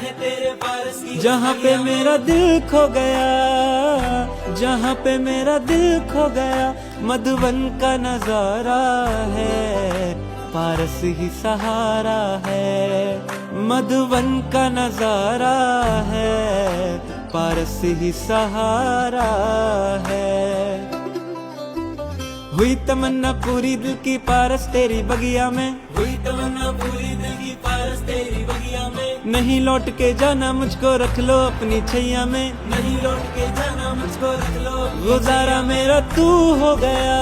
है तेरे पारस की। जहाँ पे मेरा दिल खो गया, जहाँ पे मेरा दिल खो गया, मधुबन का नजारा है, पारस ही सहारा है। मधुबन का नजारा है, पारस ही सहारा है। हुई तमन्ना पूरी दिल की पारस तेरी बगिया में, हुई तमन्ना पूरी दिल की पारस तेरी बगिया में। नहीं लौट के जाना मुझको रख लो अपनी छैया में, नहीं लौट के जाना मुझको रख लो। गुजारा मेरा तू हो गया,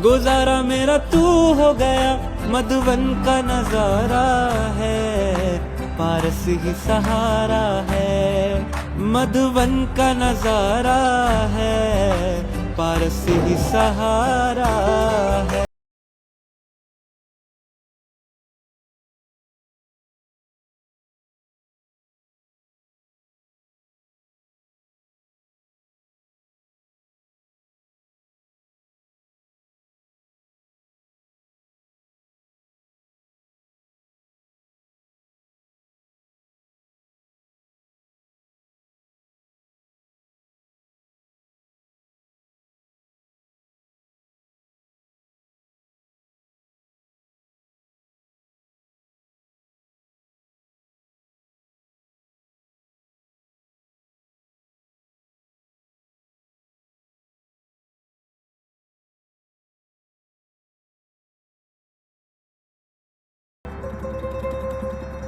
गुजारा मेरा तू हो गया। मधुबन का नजारा है, पारस ही सहारा है। मधुबन का नजारा है, पारस ही सहारा है।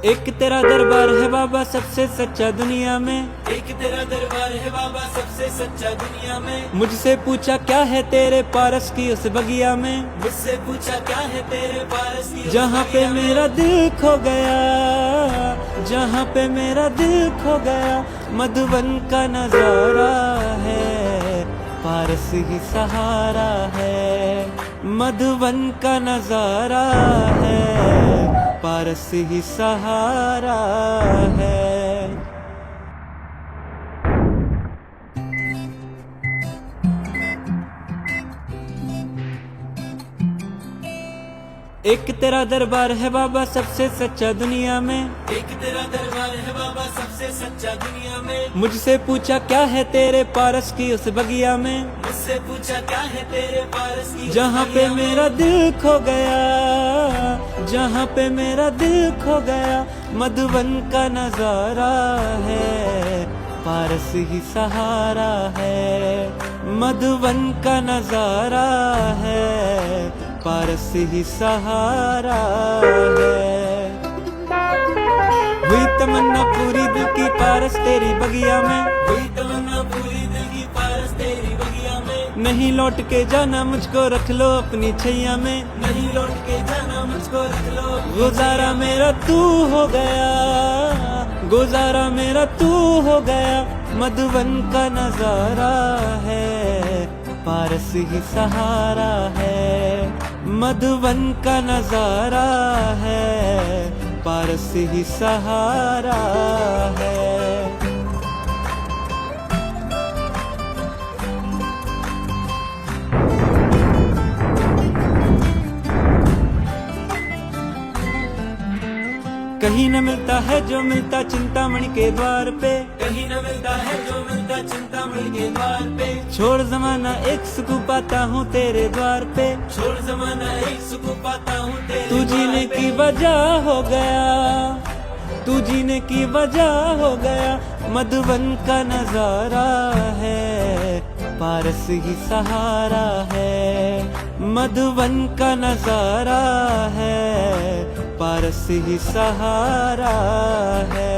एक तेरा दरबार है बाबा सबसे सच्चा दुनिया में, एक तेरा दरबार है बाबा सबसे सच्चा दुनिया में। मुझसे पूछा क्या है तेरे पारस की उस बगिया में, मुझसे पूछा क्या है तेरे पारस की। जहाँ पे मेरा दिल खो गया, जहाँ पे मेरा दिल खो गया। मधुबन का नजारा है, पारस ही सहारा है। मधुबन का नजारा है, पारस ही सहारा है। एक तेरा दरबार है बाबा सबसे सच्चा दुनिया में, एक तेरा दरबार है बाबा सबसे सच्चा दुनिया में। मुझसे पूछा क्या है तेरे पारस की उस बगिया में, मुझसे पूछा क्या है तेरे पारस की। जहाँ पे मेरा दिल खो गया, जहाँ पे मेरा दिल खो गया। मधुबन का नजारा है, पारस ही सहारा है। मधुबन का नजारा है, पारस ही सहारा है। हुई तमन्ना पूरी दिल की पारस तेरी बगिया में, हुई तमन्ना पूरी दिल की पारस तेरी बगिया में। नहीं लौट के जाना मुझको रख लो अपनी छैया में, नहीं लौट के जाना मुझको रख लो। गुजारा मेरा तू हो गया, गुजारा मेरा तू हो गया। मधुबन का नजारा है, पारस ही सहारा है। मधुबन का नजारा है, पारस ही सहारा है। कहीं न मिलता है जो मिलता चिंतामणि के द्वार पे, कहीं न मिलता है जो मिलता चिंतामणि के द्वार पे। छोड़ जमाना एक सुख पाता हूँ तेरे द्वार पे। छोड़ जमाना एक सुख पाता हूँ तेरे तू जीने द्वार पे। की वजह हो गया, तू जीने की वजह हो गया। मधुबन का नजारा है, पारस ही सहारा है। मधुबन का नजारा है, पारस ही सहारा है।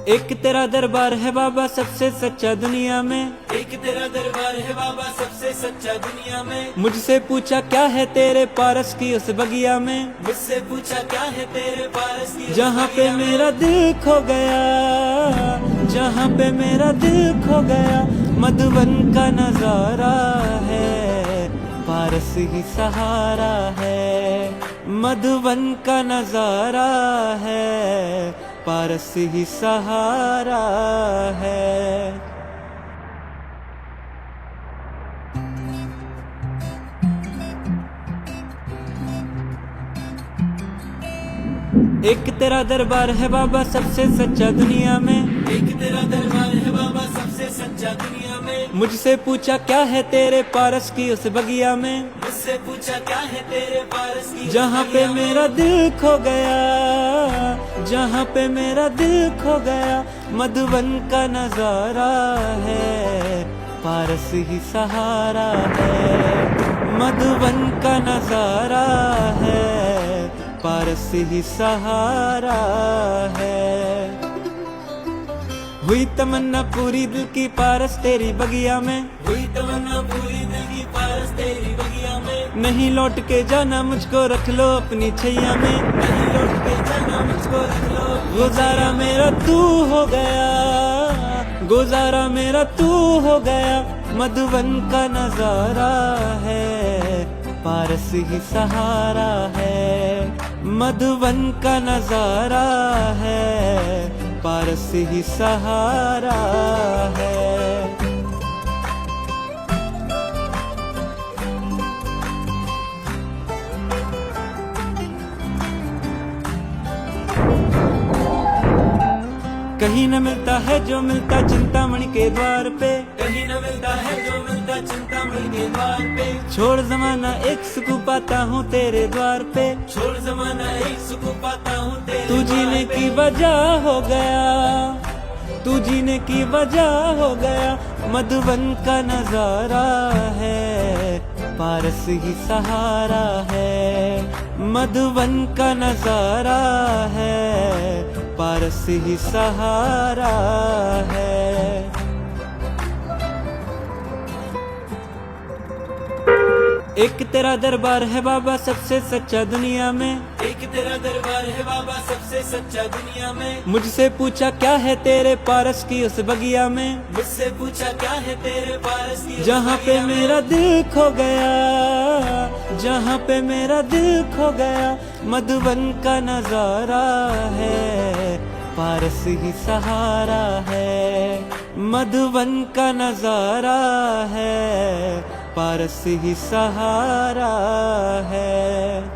एक तेरा दरबार है बाबा सबसे सच्चा दुनिया में, एक तेरा दरबार है बाबा सबसे सच्चा दुनिया में। मुझसे पूछा क्या है तेरे पारस की उस बगिया में, मुझसे पूछा क्या है तेरे पारस की। जहाँ पे मेरा दिल खो गया, जहाँ पे मेरा दिल खो गया। मधुबन का नजारा है, पारस ही सहारा है। मधुबन का नजारा है, पारस ही सहारा है। एक तेरा दरबार है बाबा सबसे सच्चा दुनिया में, एक तेरा दरबार है बाबा सबसे सच्चा दुनिया में। मुझसे पूछा क्या है तेरे पारस की उस बगिया में, मुझसे पूछा क्या है तेरे पारस की जहाँ पे मेरा दिल खो गया, जहाँ पे मेरा दिल खो गया। मधुबन का नजारा है, पारस ही सहारा है। मधुबन का नजारा है, पारस ही सहारा है। हुई तमन्ना पूरी दिल की पारस तेरी बगिया में, हुई तमन्ना पूरी दिल की पारस तेरी बगिया में। नहीं लौट के जाना मुझको रख लो अपनी छैया में, नहीं लौट के जाना मुझको रख लो। गुजारा मेरा तू हो गया, गुजारा मेरा तू हो गया। मधुबन का नजारा है, पारस ही सहारा है। मधुबन का नजारा है, पारस ही सहारा है। कहीं न मिलता है जो मिलता चिंतामणि के द्वार पे, कहीं न मिलता है जो मिलता चिंतामणि के द्वार पे। छोड़ जमाना एक सुकून पाता हूँ तेरे द्वार पे। छोड़ जमाना एक सुकून पाता हूँ तेरे तू जीने द्वार पे। की वजह हो गया, तू जीने की वजह हो गया। मधुबन का नजारा है, पारस ही सहारा है। मधुबन का नजारा है, पारस ही सहारा है। एक तेरा दरबार है बाबा सबसे सच्चा दुनिया में, एक तेरा दरबार है बाबा सबसे सच्चा दुनिया में। मुझसे पूछा क्या है तेरे पारस की उस बगिया में, मुझसे पूछा क्या है तेरे पारस की उस जहाँ पे बगिया में। मेरा दिल खो गया, जहाँ पे मेरा दिल खो गया। मधुबन का नजारा है, पारस ही सहारा है। मधुबन का नजारा है, पारस ही सहारा है।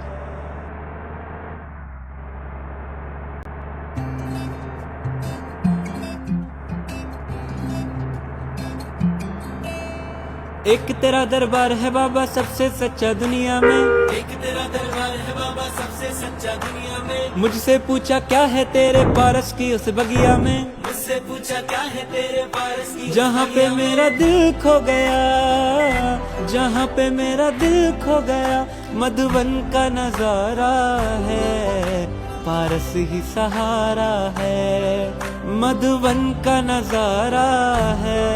एक तेरा दरबार है बाबा सबसे सच्चा दुनिया में, एक तेरा दरबार है बाबा सबसे सच्चा दुनिया में। मुझसे पूछा क्या है तेरे पारस की उस बगिया में, मुझसे पूछा क्या है तेरे पारस की उस जहाँ पे बगिया में। मेरा दिल खो गया, जहाँ पे मेरा दिल खो गया। मधुबन का नजारा है, पारस ही सहारा है। मधुबन का नजारा है,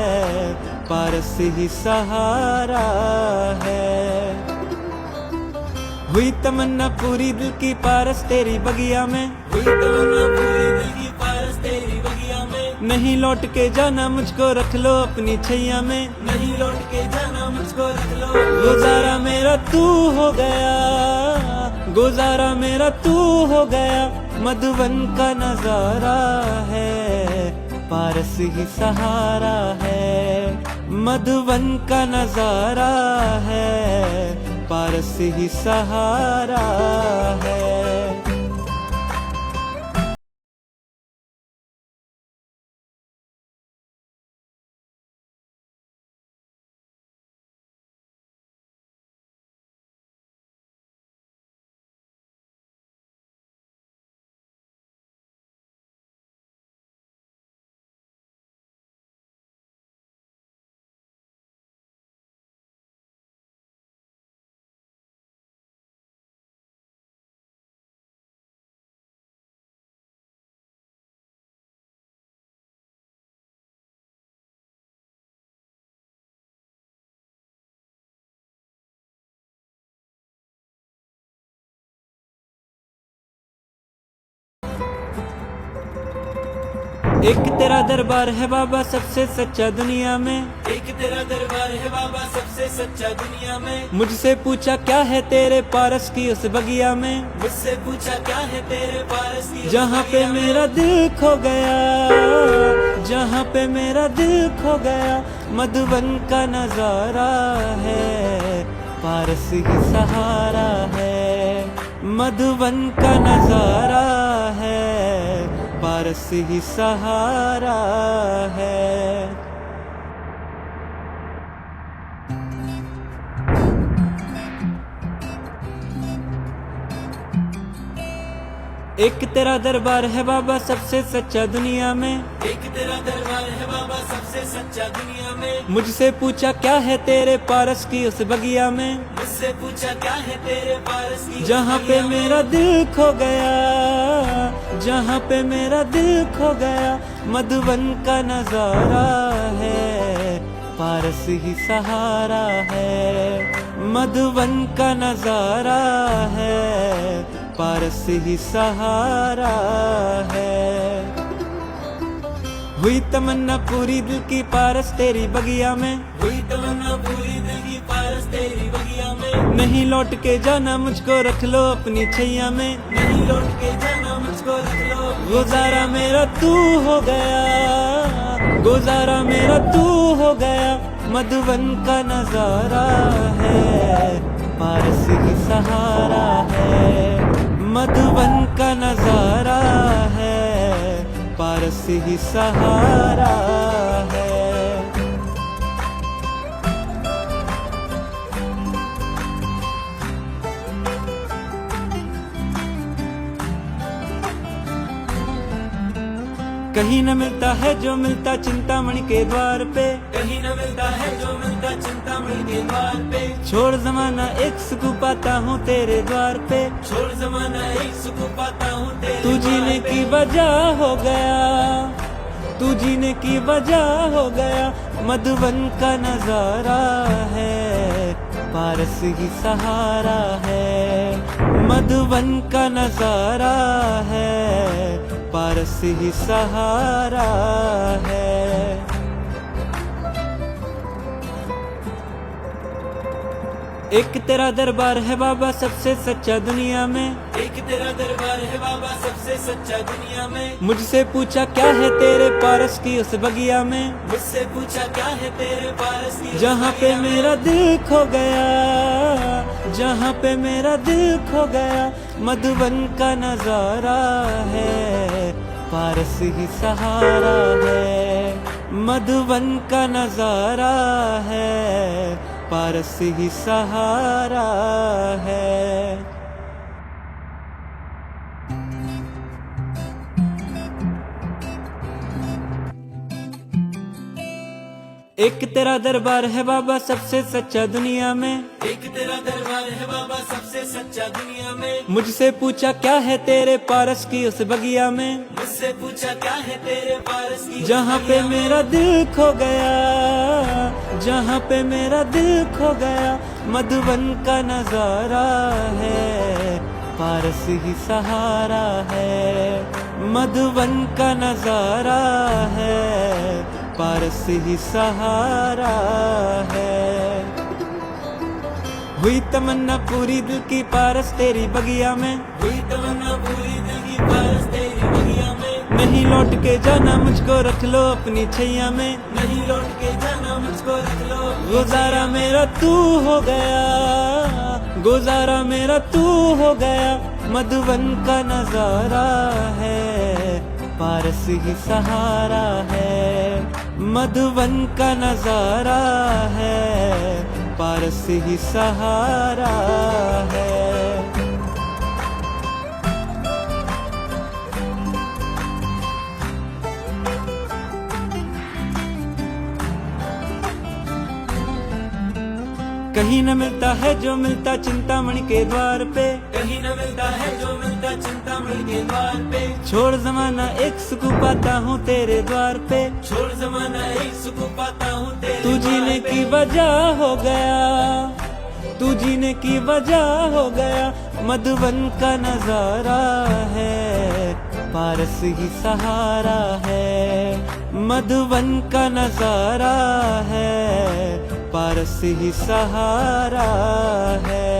पारस ही सहारा है। हुई तमन्ना पूरी दिल की पारस तेरी बगिया में, हुई तमन्ना पूरी दिल की पारस तेरी बगिया में। नहीं लौट के जाना मुझको रख लो अपनी छैया में। नहीं लौट के जाना मुझको रख लो। गुजारा मेरा तू हो गया, गुजारा मेरा तू हो गया। मधुबन का नजारा है, पारस ही सहारा है। मधुबन का नजारा है, पारस ही सहारा है। एक तेरा दरबार है बाबा सबसे सच्चा दुनिया में, एक तेरा दरबार है बाबा सबसे सच्चा दुनिया में। मुझसे पूछा क्या है तेरे पारस की उस बगिया में, मुझसे पूछा क्या है तेरे पारस की उस जहाँ पे बगिया में। मेरा दिल खो गया, जहाँ पे मेरा दिल खो गया। मधुबन का नजारा है, पारस ही सहारा है। मधुबन का नजारा है, पारस ही सहारा है। एक तेरा दरबार है बाबा सबसे सच्चा दुनिया में, एक तेरा दरबार है बाबा सबसे सच्चा दुनिया में। मुझसे पूछा क्या है तेरे पारस की उस बगिया में, मुझसे पूछा क्या है तेरे पारस की, जहाँ पे मेरा दिल खो गया, जहाँ पे मेरा दिल खो गया। मधुबन का नजारा है, पारस ही सहारा है। मधुबन का नजारा है, पारस ही सहारा है। हुई तमन्ना पूरी दिल की पारस तेरी बगिया में, हुई तमन्ना पूरी दिल की पारस तेरी बगिया में। नहीं लौट के जाना मुझको रख लो अपनी छैया में, नहीं लौट के जाना मुझको रख लो। गुजारा मेरा तू हो गया, गुजारा मेरा तू हो गया। मधुबन का नजारा है, पारस ही सहारा है। मधुबन का नजारा है, पारस ही सहारा है। कहीं न मिलता है जो मिलता चिंतामणि के द्वार पे, कहीं न मिलता है जो मिलता चिंतामणि के द्वार पे। छोड़ जमाना एक सुकून पाता हूँ तेरे द्वार पे, छोड़ जमाना एक सुकून पाता हूँ तेरे तू द्वार जीने पे। की वजह हो गया, तू जीने की वजह हो गया। मधुबन का नजारा है, पारस ही सहारा है। मधुबन का नजारा है, पारस ही सहारा है। एक तेरा दरबार है बाबा सबसे सच्चा दुनिया में, एक तेरा दरबार है बाबा सबसे सच्चा दुनिया में। मुझसे पूछा क्या है तेरे पारस की उस बगिया में, मुझसे पूछा क्या है तेरे पारस की, जहाँ पे मेरा दिल खो गया, जहाँ पे मेरा दिल खो गया। मधुबन का नजारा है, पारस ही सहारा है। मधुबन का नजारा है, पारस ही सहारा है। एक तेरा दरबार है बाबा सबसे सच्चा दुनिया में, एक तेरा दरबार है बाबा सबसे सच्चा दुनिया में। मुझसे पूछा क्या है तेरे पारस की उस बगिया में, मुझसे पूछा क्या है तेरे पारस की, जहाँ पे मेरा दिल खो गया, जहाँ पे मेरा दिल खो गया। मधुबन का नजारा है, पारस ही सहारा है। मधुबन का नजारा है, पारस ही सहारा है। हुई तमन्ना पूरी दिल की पारस तेरी बगिया में, हुई तमन्ना पूरी दिल की पारस तेरी बगिया में। नहीं लौट के जाना मुझको रख लो अपनी छैया में, नहीं लौट के जाना मुझको रख लो। गुजारा मेरा तू हो गया, गुजारा मेरा तू हो गया। मधुबन का नजारा है, पारस ही सहारा है। मधुबन का नजारा है, पारस ही सहारा है। कहीं न मिलता है जो मिलता चिंतामणि के द्वार पे, कहीं न मिलता है जो मिलता चिंतामणि के द्वार पे। छोड़ जमाना एक सुकून पाता हूँ तेरे द्वार पे, छोड़ जमाना एक सुकून पाता हूँ तेरे तू जीने द्वार पे। की वजह हो गया, तू जीने की वजह हो गया। मधुबन का नजारा है, पारस ही सहारा है। मधुबन का नजारा है, पारस ही सहारा है।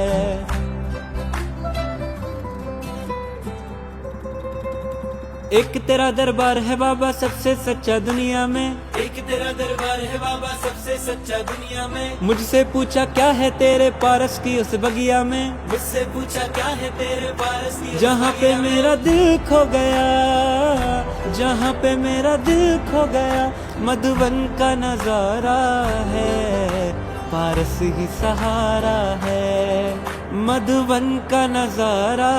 एक तेरा दरबार है बाबा सबसे सच्चा दुनिया में, एक तेरा दरबार है बाबा सबसे सच्चा दुनिया में। मुझसे पूछा क्या है तेरे पारस की उस बगिया में, मुझसे पूछा क्या है तेरे पारस की उस जहाँ पे बगिया में। मेरा दिल खो गया, जहाँ पे मेरा दिल खो गया, मधुबन का नजारा है, पारस ही सहारा है। मधुबन का नजारा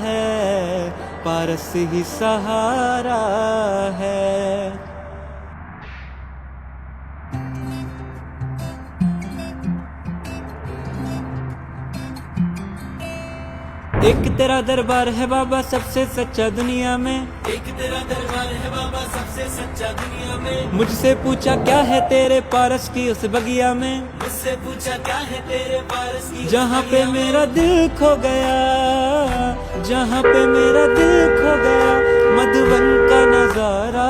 है, पारस ही सहारा है। एक तेरा दरबार है बाबा सबसे सच्चा दुनिया में, एक तेरा दरबार है बाबा सबसे सच्चा दुनिया में। मुझसे पूछा क्या है तेरे पारस की उस बगिया में, मुझसे पूछा क्या है तेरे पारस की उस जहाँ पे बगिया में। मेरा दिल खो गया, जहाँ पे मेरा दिल खो गया, मधुबन का नजारा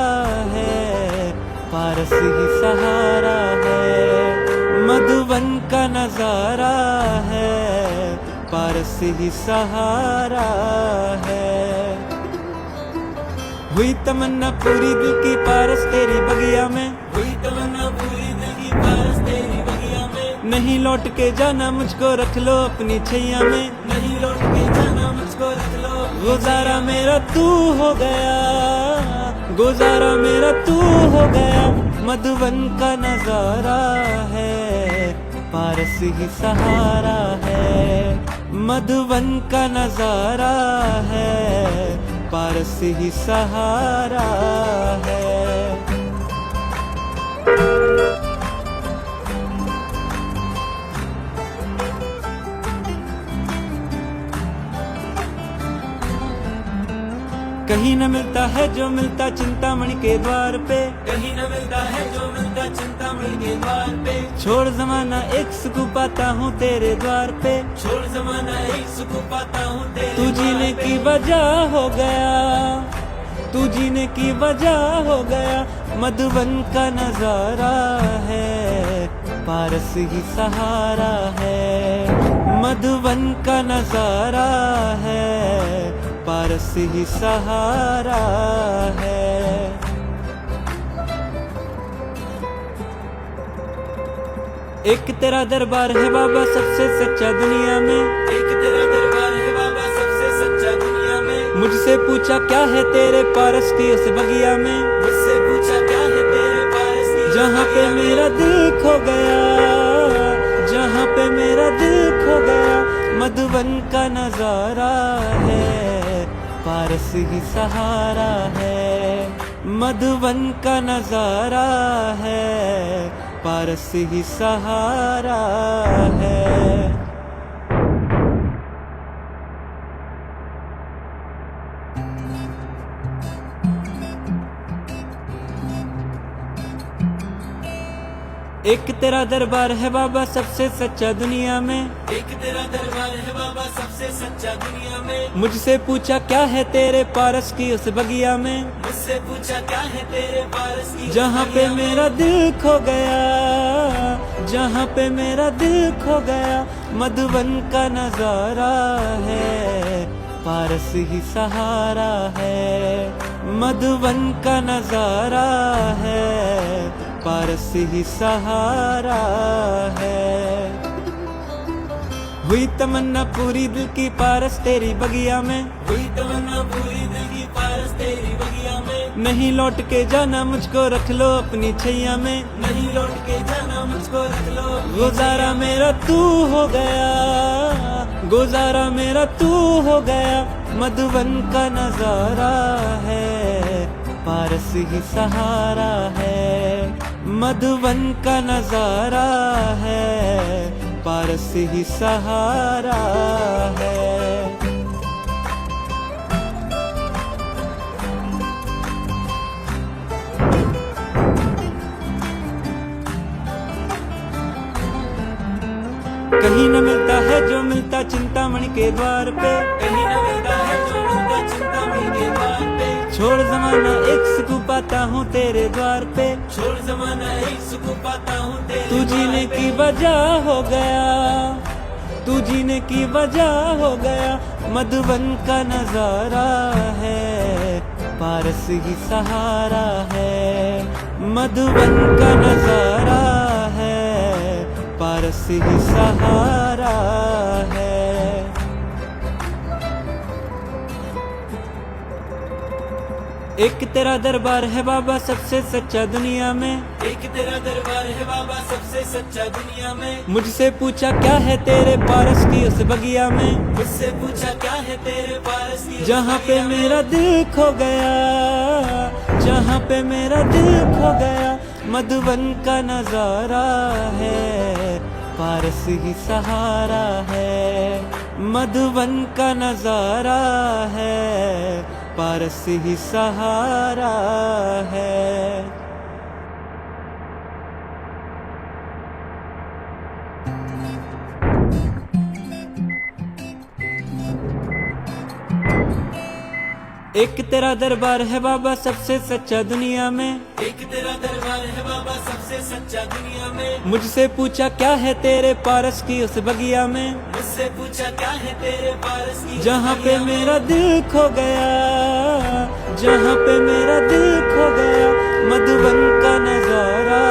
है, पारस ही सहारा है। मधुबन का नजारा है, पारस ही सहारा है। हुई तमन्ना पूरी दिल की पारस तेरी बगिया में, हुई तमन्ना पूरी दिल की पारस तेरी बगिया में। नहीं लौट के जाना मुझको रख लो अपनी छैया में, नहीं लौट के जाना मुझको रख लो। गुजारा मेरा तू हो गया, गुजारा मेरा तू हो गया, मधुबन का नजारा है, पारस ही सहारा है। मधुबन का नजारा है, पारस ही सहारा है। कहीं न मिलता है जो मिलता चिंतामणि के द्वार पे, कहीं न मिलता है जो मिलता चिंतामणि के द्वार पे। छोड़ जमाना एक सुख पाता हूँ तेरे द्वार पे, छोड़ जमाना एक सुख पाता हूँ तेरे तू जीने द्वार पे। की वजह हो गया, तू जीने की वजह हो गया, मधुबन का नजारा है, पारस ही सहारा है। मधुबन का नजारा है, पारस ही सहारा है। एक तेरा दरबार है बाबा सबसे सच्चा दुनिया में, एक तेरा दरबार है बाबा सबसे सच्चा दुनिया में। मुझसे पूछा क्या है तेरे पारस की उस बगिया में, मुझसे पूछा क्या है तेरे पारस की उस जहाँ पे बगिया में। मेरा दिल खो गया, जहाँ पे मेरा दिल खो गया, मधुबन का नजारा है, पारस ही सहारा है। मधुबन का नजारा है, पारस ही सहारा है। एक तेरा दरबार है बाबा सबसे सच्चा दुनिया में, एक तेरा दरबार है बाबा सबसे सच्चा दुनिया में। मुझसे पूछा क्या है तेरे पारस की उस बगिया में, मुझसे पूछा क्या है तेरे पारस की उस जहाँ पे बगिया में। मेरा दिल खो गया, जहाँ पे मेरा दिल खो गया, मधुबन का नजारा है, पारस ही सहारा है। मधुबन का नजारा है, पारस ही सहारा है। हुई तमन्ना पूरी दिल की पारस तेरी बगिया में, हुई तमन्ना पूरी दिल की पारस तेरी बगिया में। नहीं लौट के जाना मुझको रख लो अपनी छैया में, नहीं लौट के जाना मुझको रख लो। गुजारा मेरा तू हो गया, गुजारा मेरा तू हो गया, मधुबन का नजारा है, पारस ही सहारा है। मधुबन का नजारा है, पारस ही सहारा है। कहीं न मिलता है जो मिलता चिंतामणि के द्वार पे, कहीं न मिलता है जो मिलता चिंतामणि के द्वार पे। छोड़ जमाना एक सुख पाता हूँ तेरे द्वार पे, छोड़ जमाना एक सुख पाता हूँ तेरे तू जीने द्वार पे। की वजह हो गया, तू जीने की वजह हो गया, मधुबन का नजारा है, पारस ही सहारा है। मधुबन का नजारा है, पारस ही सहारा है। एक तेरा दरबार है बाबा सबसे सच्चा दुनिया में, एक तेरा दरबार है बाबा सबसे सच्चा दुनिया में। मुझसे पूछा क्या है तेरे पारस की उस बगिया में, मुझसे पूछा क्या है तेरे पारस की उस जहाँ पे बगिया में। मेरा दिल खो गया, जहाँ पे मेरा दिल खो गया। मधुबन का नजारा है, पारस ही सहारा है। मधुबन का नजारा है, पारस ही सहारा है। एक तेरा दरबार है बाबा सबसे सच्चा दुनिया में, एक तेरा दरबार है बाबा सबसे सच्चा दुनिया में। मुझसे पूछा क्या है तेरे पारस की उस बगिया में, मुझसे पूछा क्या है तेरे पारस की उस जहाँ पे बगिया में। मेरा दिल खो गया, जहाँ पे मेरा दिल खो गया। मधुबन का नजारा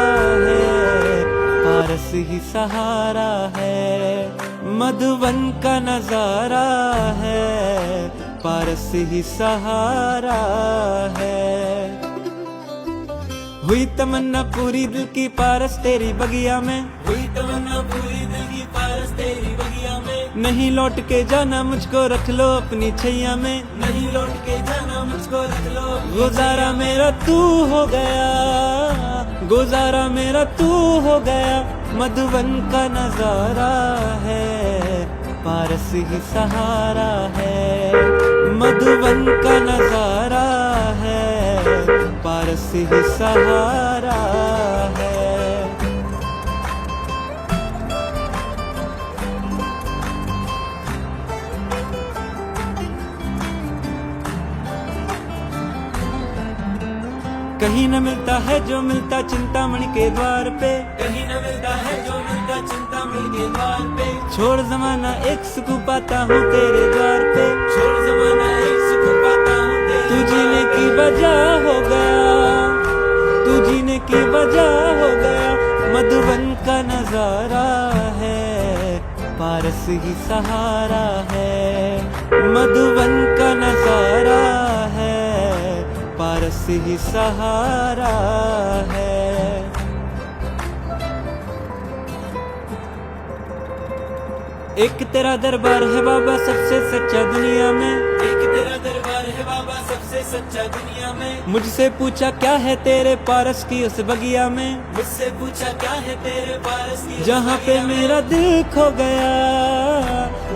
है, पारस ही सहारा है। मधुबन का नजारा है, पारस ही सहारा है। हुई तमन्ना पूरी दिल की पारस तेरी बगिया में, हुई तमन्ना पूरी दिल की पारस तेरी बगिया में। नहीं लौट के जाना मुझको रख लो अपनी छैया में। नहीं लौट के जाना मुझको रख लो अपनी गुजारा मेरा तू हो गया, गुजारा मेरा तू हो गया। मधुबन का नजारा है, पारस ही सहारा है। मधुबन का नजारा है, पारस ही सहारा है। कहीं न मिलता है जो मिलता चिंतामणि के द्वार पे, कहीं न मिलता है जो मिलता चिंतामणि के द्वार पे। छोड़ जमाना एक सुख पाता हूँ तेरे द्वार पे। छोड़ जमाना एक सुख पाता हूँ तेरे तू द्वार जीने पे। की वजह हो गया, तू जीने की वजह हो गया। मधुबन का नजारा है, पारस ही सहारा है। मधुबन का नजारा है, पारस ही सहारा है। एक तेरा दरबार है बाबा सबसे सच्चा दुनिया में, एक तेरा दरबार है बाबा सबसे सच्चा दुनिया में। मुझसे पूछा क्या है तेरे पारस की उस बगिया में, मुझसे पूछा क्या है तेरे पारस की उस जहाँ पे बगिया में। मेरा दिल खो गया,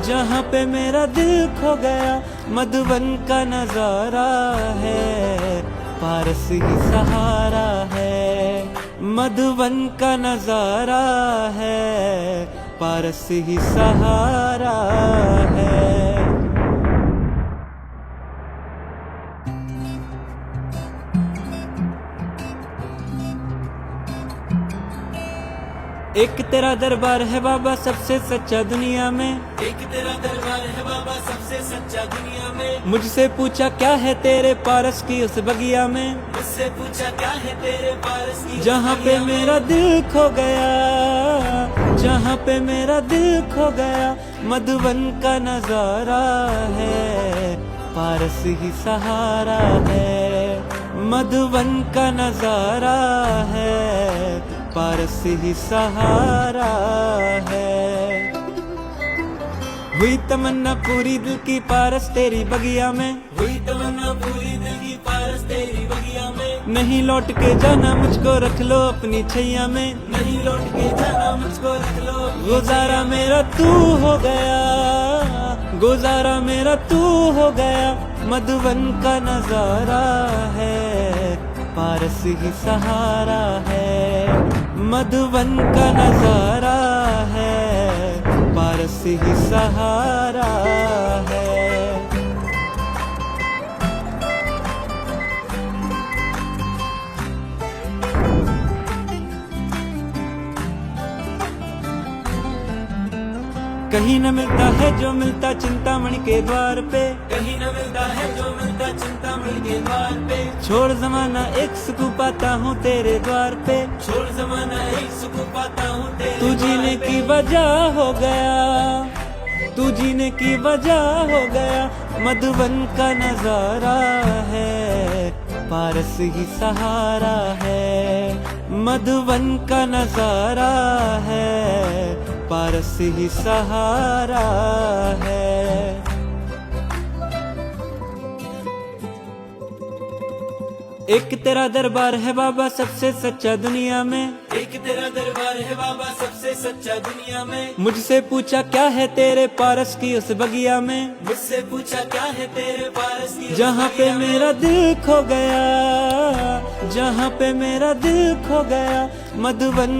जहाँ पे मेरा दिल खो गया। मधुबन का नजारा है, पारस ही सहारा है। मधुबन का नजारा है, पारस ही सहारा है। एक तेरा दरबार है बाबा सबसे सच्चा दुनिया में, एक तेरा दरबार है बाबा सबसे सच्चा दुनिया में। मुझसे पूछा क्या है तेरे पारस की उस बगिया में, मुझसे पूछा क्या है तेरे पारस की उस जहाँ पे बगिया में। मेरा दिल खो गया, जहाँ पे मेरा दिल खो गया। मधुबन का नजारा है, पारस ही सहारा है। मधुबन का नजारा है, पारस ही सहारा है। हुई तमन्ना पूरी दिल की पारस तेरी बगिया में, हुई तमन्ना पूरी दिल की पारस तेरी बगिया में। नहीं लौट के जाना मुझको रख लो अपनी छैया में। नहीं लौट के जाना मुझको रख लो अपनी गुजारा मेरा तू हो गया, गुजारा मेरा तू हो गया। मधुबन का नजारा है, पारस ही सहारा है। मधुबन का नजारा है, पारस ही सहारा है। कहीं न मिलता है जो मिलता चिंतामणि के द्वार पे, कहीं न मिलता है जो मिलता चिंतामणि के द्वार पे। छोड़ जमाना एक सुकून पाता हूँ तेरे द्वार पे, छोड़ जमाना एक सुकून पाता हूँ तेरे तू जीने द्वार पे। की वजह हो गया, तू जीने की वजह हो गया, मधुबन का नजारा है, पारस ही सहारा है, मधुबन का नजारा है, पारस ही सहारा है। एक तेरा दरबार है बाबा सबसे सच्चा दुनिया में, एक तेरा दरबार है बाबा सबसे सच्चा दुनिया में। मुझसे पूछा क्या है तेरे पारस की उस बगिया में, मुझसे पूछा क्या है तेरे पारस की उस जहाँ पे बगिया में। मेरा दिल खो गया, जहाँ पे मेरा दिल खो गया, मधुबन